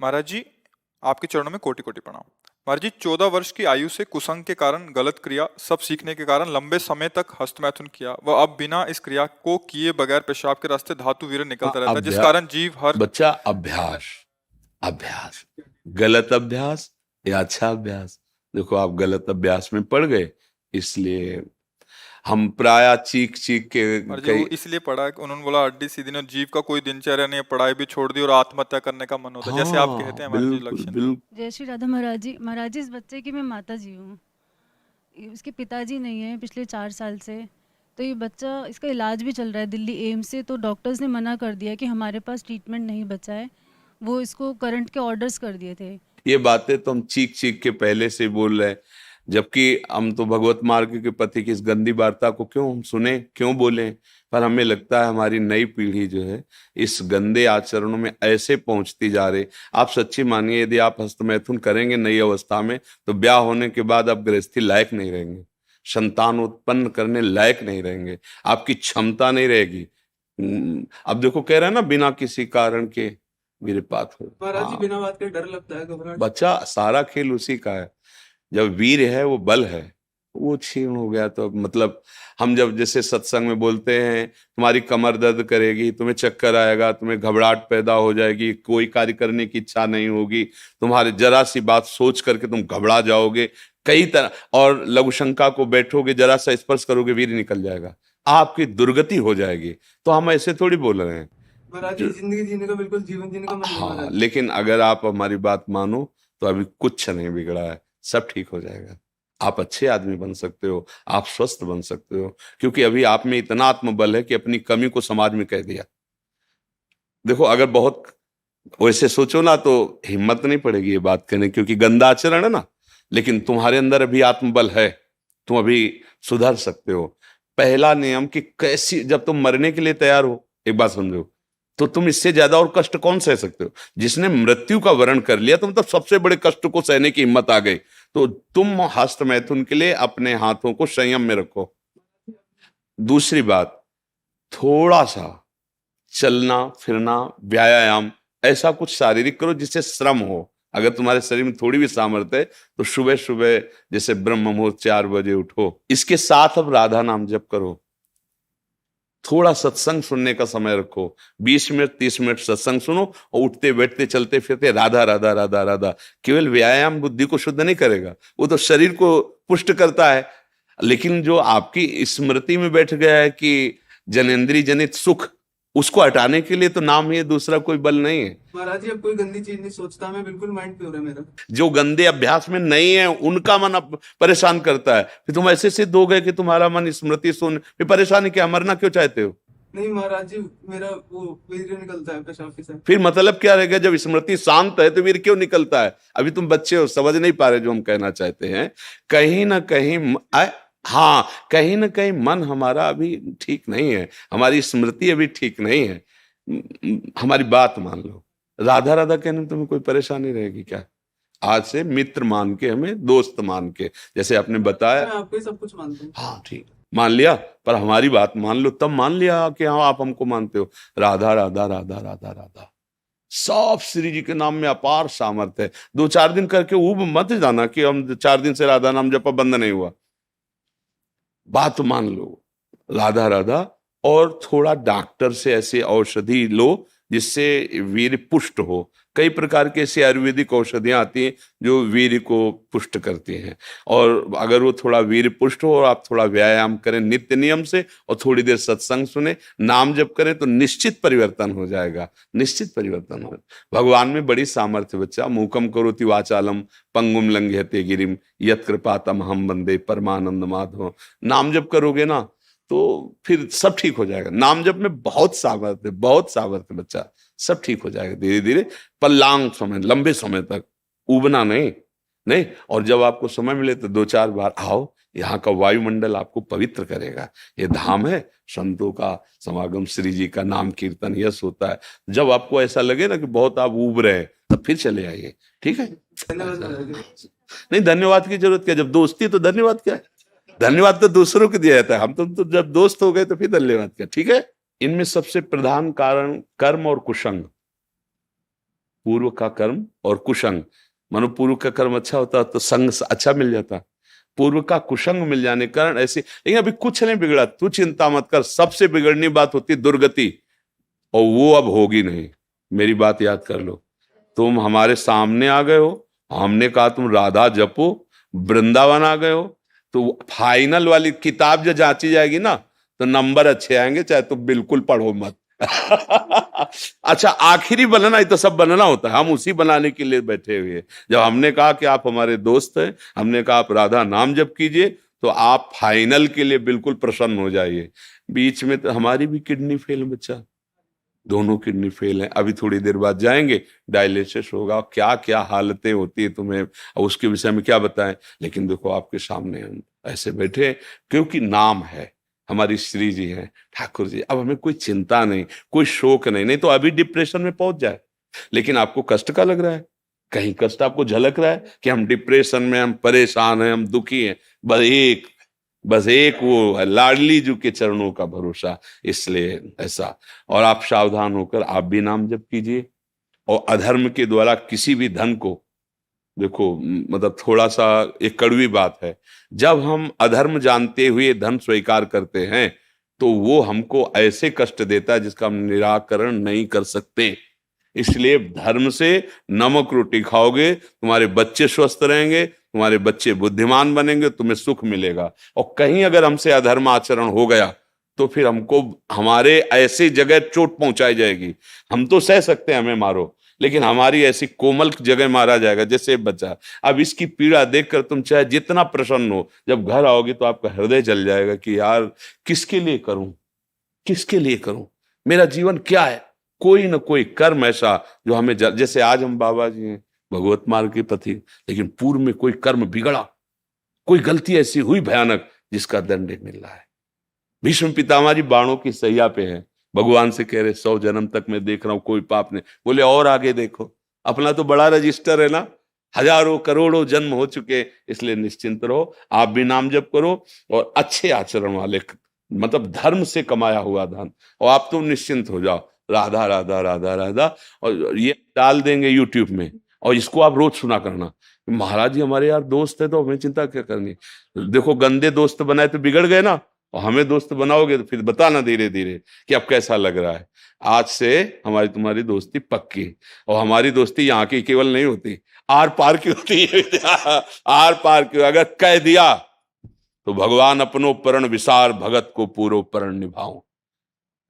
महाराज जी, आपके चरणों में कोटि कोटि प्रणाम। महाराज जी, 14 वर्ष की आयु से कुसंग के कारण गलत क्रिया सब सीखने के कारण लंबे समय तक हस्तमैथुन किया, वह अब बिना इस क्रिया को किए बगैर पेशाब के रास्ते धातु वीर्य हाँ, निकलता रहता है, जिस अभ्यास। कारण जीव हर बच्चा, अभ्यास। अभ्यास, गलत अभ्यास या अच्छा अभ्यास। देखो, आप गलत अभ्यास में पड़ गए, इसलिए हम प्राय चीख चीख के महाराज जी, कई। वो इसलिए पढ़ा है कि उन्होंने बोला हड्डी सीधी नहीं, जीव का कोई दिनचर्या नहीं है, पढ़ाई भी छोड़ दी और आत्महत्या करने का मन होता है, जैसे आप हाँ, कहते हैं महाराज जी बिल्कुल लक्षण। बिल्कुल। जय श्री राधा महाराज जी। महाराज जी, इस बच्चे की मैं माता जी हूँ। इसके पिताजी नहीं है पिछले 4 साल से। तो ये बच्चा, इसका इलाज भी चल रहा है दिल्ली एम्स से। तो डॉक्टर्स ने मना कर दिया कि हमारे पास ट्रीटमेंट नहीं बचा है। वो इसको करंट के ऑर्डर्स कर दिए थे। ये बातें तो हम चीख चीख के पहले से बोल रहे हैं, जबकि हम तो भगवत मार्ग के पति की इस गंदी वार्ता को क्यों हम सुने, क्यों बोले। पर हमें लगता है हमारी नई पीढ़ी जो है इस गंदे आचरणों में ऐसे पहुंचती जा रही। आप सच्ची मानिए, यदि आप हस्तमैथुन करेंगे नई अवस्था में, तो ब्याह होने के बाद आप गृहस्थी लायक नहीं रहेंगे, संतान उत्पन्न करने लायक नहीं रहेंगे, आपकी क्षमता नहीं रहेगी। अब देखो, कह रहे हैं ना, बिना किसी कारण के वीरपात हो। महाराज जी, हाँ, बिना बात के डर लगता है, घबराहट। बच्चा, सारा खेल उसी का है। जब वीर है, वो बल है, वो क्षीण हो गया तो मतलब हम जब जैसे सत्संग में बोलते हैं, तुम्हारी कमर दर्द करेगी, तुम्हें चक्कर आएगा, तुम्हें घबराहट पैदा हो जाएगी, कोई कार्य करने की इच्छा नहीं होगी, तुम्हारे जरा सी बात सोच करके तुम घबरा जाओगे कई तरह, और लघु शंका को बैठोगे, जरा सा स्पर्श करोगे, वीर निकल जाएगा, आपकी दुर्गति हो जाएगी। तो हम ऐसे थोड़ी बोल रहे हैं। महाराज जी, जिंदगी जीने का बिल्कुल जीवन जीने का मन नहीं हाँ, महाराज जी। लेकिन अगर आप हमारी बात मानो तो अभी कुछ नहीं बिगड़ा है, सब ठीक हो जाएगा। आप अच्छे आदमी बन सकते हो, आप स्वस्थ बन सकते हो, क्योंकि अभी आप में इतना आत्मबल है कि अपनी कमी को समाज में कह दिया। देखो, अगर बहुत वैसे सोचो ना तो हिम्मत नहीं पड़ेगी ये बात कहने, क्योंकि गंदा आचरण है ना। लेकिन तुम्हारे अंदर अभी आत्मबल है, तुम अभी सुधर सकते हो। पहला नियम कि कैसी, जब तुम मरने के लिए तैयार हो, एक बात समझो, तो तुम इससे ज्यादा और कष्ट कौन सह सकते हो। जिसने मृत्यु का वरण कर लिया, तो मतलब सबसे बड़े कष्ट को सहने की हिम्मत आ गई। तो तुम हस्त मैथुन के लिए अपने हाथों को संयम में रखो। दूसरी बात, थोड़ा सा चलना फिरना, व्यायाम, ऐसा कुछ शारीरिक करो जिससे श्रम हो। अगर तुम्हारे शरीर में थोड़ी भी सामर्थ्य है तो सुबह सुबह जैसे ब्रह्म मुहूर्त 4 बजे उठो। इसके साथ अब राधा नाम जप करो। थोड़ा सत्संग सुनने का समय रखो, 20 मिनट 30 मिनट सत्संग सुनो, और उठते बैठते चलते फिरते राधा राधा राधा राधा। केवल व्यायाम बुद्धि को शुद्ध नहीं करेगा, वो तो शरीर को पुष्ट करता है, लेकिन जो आपकी स्मृति में बैठ गया है कि जनेंद्रिय जनित सुख, उसको हटाने के लिए तो नाम ही, दूसरा कोई बल नहीं है। महाराज जी, अब कोई गंदी चीज नहीं सोचता, मैं बिल्कुल माइंड प्योर है मेरा। जो गंदे अभ्यास में नहीं है उनका मन अब परेशान करता है। फिर तुम ऐसे सिद्ध हो गए कि तुम्हारा मन स्मृति सुन, फिर परेशानी क्या, मरना क्यों चाहते हो। नहीं महाराज जी, मेरा वो वीर्य निकलता है पेशाब के साथ। फिर मतलब क्या रहेगा, जब स्मृति शांत है तो वीर क्यों निकलता है। अभी तुम बच्चे हो, समझ नहीं पा रहे जो हम कहना चाहते हैं। कहीं ना कहीं हाँ, कहीं ना कहीं मन हमारा अभी ठीक नहीं है, हमारी स्मृति अभी ठीक नहीं है। हमारी बात मान लो, राधा राधा कहने में तुम्हें कोई परेशानी रहेगी क्या। आज से मित्र मान के, हमें दोस्त मान के, जैसे आपने बताया। मैं आपको ही सब कुछ मानता हूँ। हाँ ठीक, मान लिया, पर हमारी बात मान लो, तब मान लिया कि हाँ आप हमको मानते हो। राधा राधा राधा राधा राधा, सब श्री जी के नाम में अपार सामर्थ्य है। 2-4 दिन करके ऊब मत जाना कि हम 4 दिन से राधा नाम जपा बंद नहीं हुआ। बात मान लो, राधा राधा, और थोड़ा डॉक्टर से ऐसे औषधि लो जिससे वीर्य पुष्ट हो। कई प्रकार के ऐसी आयुर्वेदिक औषधियां आती हैं जो वीर्य को पुष्ट करती हैं। और अगर वो थोड़ा वीर्य पुष्ट हो और आप थोड़ा व्यायाम करें नित्य नियम से, और थोड़ी देर सत्संग सुने, नाम जप करें, तो निश्चित परिवर्तन हो जाएगा, निश्चित परिवर्तन हो। भगवान में बड़ी सामर्थ्य बच्चा। मूकम करोति वाचालम पंगुम लंघयते गिरिम यत् कृपातम हम वंदे परमानंद माधव। नाम जप करोगे ना तो फिर सब ठीक हो जाएगा। नाम जप में बहुत सामर्थ्य, बहुत सामर्थ्य बच्चा, सब ठीक हो जाएगा धीरे धीरे। पर लॉन्ग समय, लंबे समय तक उबना नहीं। नहीं, और जब आपको समय मिले तो 2-4 बार आओ, यहाँ का वायुमंडल आपको पवित्र करेगा। ये धाम है, संतों का समागम, श्री जी का नाम कीर्तन यश होता है। जब आपको ऐसा लगे ना कि बहुत आप उब रहे हैं, तब फिर चले आइए, ठीक है। धन्यवाद महाराज जी। नहीं, धन्यवाद की जरूरत क्या, जब दोस्ती तो धन्यवाद क्या है। धन्यवाद तो दूसरों को दिया जाता है, हम तो जब दोस्त हो गए तो फिर धन्यवाद क्या, ठीक है। इनमें सबसे प्रधान कारण कर्म और कुसंग। पूर्व का कर्म और कुसंग, मानो पूर्व का कर्म अच्छा होता तो संग अच्छा मिल जाता, पूर्व का कुसंग मिल जाने के कारण ऐसे। लेकिन अभी कुछ नहीं बिगड़ा, तू चिंता मत कर। सबसे बिगड़नी बात होती दुर्गति, और वो अब होगी नहीं। मेरी बात याद कर लो, तुम हमारे सामने आ गए हो, हमने कहा तुम राधा जपो, वृंदावन आ गए हो, तो फाइनल वाली किताब जो जांची जाएगी ना, तो नंबर अच्छे आएंगे, चाहे तुम बिल्कुल पढ़ो मत। अच्छा, आखिरी बनना ही तो सब बनना होता है, हम उसी बनाने के लिए बैठे हुए हैं। जब हमने कहा कि आप हमारे दोस्त हैं, हमने कहा आप राधा नाम जप कीजिए, तो आप फाइनल के लिए बिल्कुल प्रसन्न हो जाइए। बीच में तो हमारी भी किडनी फेल, बच्चा, दोनों किडनी फेल है। अभी थोड़ी देर बाद जाएंगे, डायलिसिस होगा, क्या क्या हालतें होती है तुम्हें, और उसके विषय में क्या बताएं। लेकिन देखो आपके सामने हम ऐसे बैठे हैं, क्योंकि नाम है, हमारी श्री जी हैं, ठाकुर जी। अब हमें कोई चिंता नहीं, कोई शोक नहीं, नहीं तो अभी डिप्रेशन में पहुंच जाए। लेकिन आपको कष्ट का लग रहा है, कहीं कष्ट आपको झलक रहा है कि हम डिप्रेशन में, हम परेशान हैं, हम दुखी हैं, बस एक वो है, लाडली जी के चरणों का भरोसा, इसलिए ऐसा। और आप सावधान होकर आप भी नाम जप कीजिए। और अधर्म के द्वारा किसी भी धन को, देखो मतलब थोड़ा सा एक कड़वी बात है, जब हम अधर्म जानते हुए धन स्वीकार करते हैं तो वो हमको ऐसे कष्ट देता है जिसका हम निराकरण नहीं कर सकते। इसलिए धर्म से नमक रोटी खाओगे, तुम्हारे बच्चे स्वस्थ रहेंगे, तुम्हारे बच्चे बुद्धिमान बनेंगे, तुम्हें सुख मिलेगा। और कहीं अगर हमसे अधर्म आचरण हो गया तो फिर हमको हमारे ऐसी जगह चोट पहुंचाई जाएगी। हम तो सह सकते हैं, हमें मारो, लेकिन हमारी ऐसी कोमल जगह मारा जाएगा जैसे बच्चा। अब इसकी पीड़ा देखकर तुम चाहे जितना प्रसन्न हो, जब घर आओगे तो आपका हृदय जल जाएगा कि यार किसके लिए करूं, किसके लिए करूं, मेरा जीवन क्या है। कोई ना कोई कर्म ऐसा जो हमें जैसे आज हम बाबा जी हैं, भगवत मार्ग के पथी, लेकिन पूर्व में कोई कर्म बिगड़ा, कोई गलती ऐसी हुई भयानक जिसका दंड मिल रहा है। भीष्म पितामह जी बाणों की सैया पे हैं, भगवान से कह रहे 100 जन्म तक मैं देख रहा हूं कोई पाप नहीं। बोले और आगे देखो, अपना तो बड़ा रजिस्टर है ना, हजारों करोड़ों जन्म हो चुके, इसलिए निश्चिंत रहो। आप भी नाम जप करो और अच्छे आचरण वाले, मतलब धर्म से कमाया हुआ धन, और आप तो निश्चिंत हो जाओ। राधा राधा राधा राधा, और ये डाल देंगे यूट्यूब में, और इसको आप रोज सुना करना। महाराज जी हमारे यार दोस्त है तो हमें चिंता क्या करनी। देखो गंदे दोस्त बनाए तो बिगड़ गए ना, और हमें दोस्त बनाओगे तो फिर बताना धीरे धीरे कि अब कैसा लग रहा है। आज से हमारी तुम्हारी दोस्ती पक्की, और हमारी दोस्ती यहाँ की केवल नहीं होती, आर पार की होती है। आर पार की, अगर कह दिया तो भगवान अपनो परण विसार, भगत को पूरो परण निभाओ।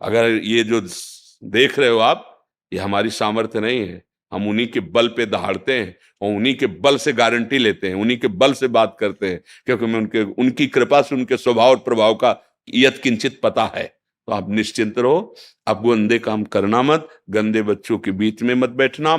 अगर ये जो देख रहे हो आप, ये हमारी सामर्थ्य नहीं है, हम उन्हीं के बल पे दहाड़ते हैं, और उन्हीं के बल से गारंटी लेते हैं, उन्हीं के बल से बात करते हैं, क्योंकि हमें उनकी कृपा से उनके स्वभाव और प्रभाव का यत किंचित पता है। तो आप निश्चिंत रहो, आप गंदे काम करना मत, गंदे बच्चों के बीच में मत बैठना।